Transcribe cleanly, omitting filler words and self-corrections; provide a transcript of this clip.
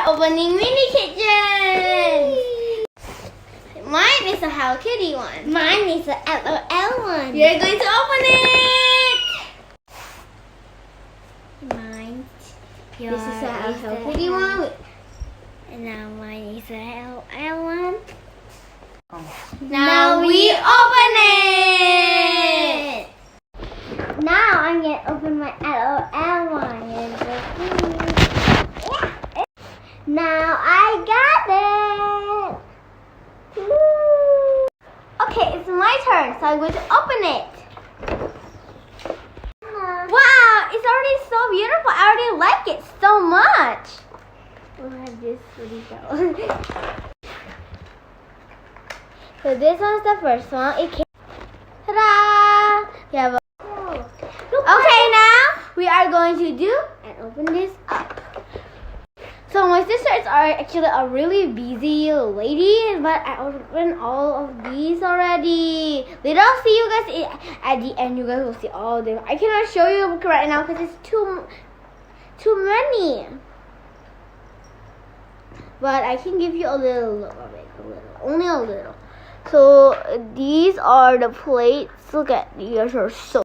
are opening mini kitchens. Mine is a Hello Kitty one. Mine is a LOL one. You're going to open it. Mine. This is a Hello Kitty one. And now mine is a LOL one. Now we open it. Now I'm gonna open my LOL one. Now I got it. Woo. Okay, it's my turn, so I'm going to open it. Wow, it's already so beautiful. I already like it so much. We'll have this ready go. So this one's the first one. It came. Ta-da! We have a. Okay, now we are going to do and open this up. So my sisters are actually a really busy lady, but I opened all of these already. Later I'll see you guys at the end. You guys will see all of them. I cannot show you right now because it's too many. But I can give you a little of it, only a little. So these are the plates. Look at these are so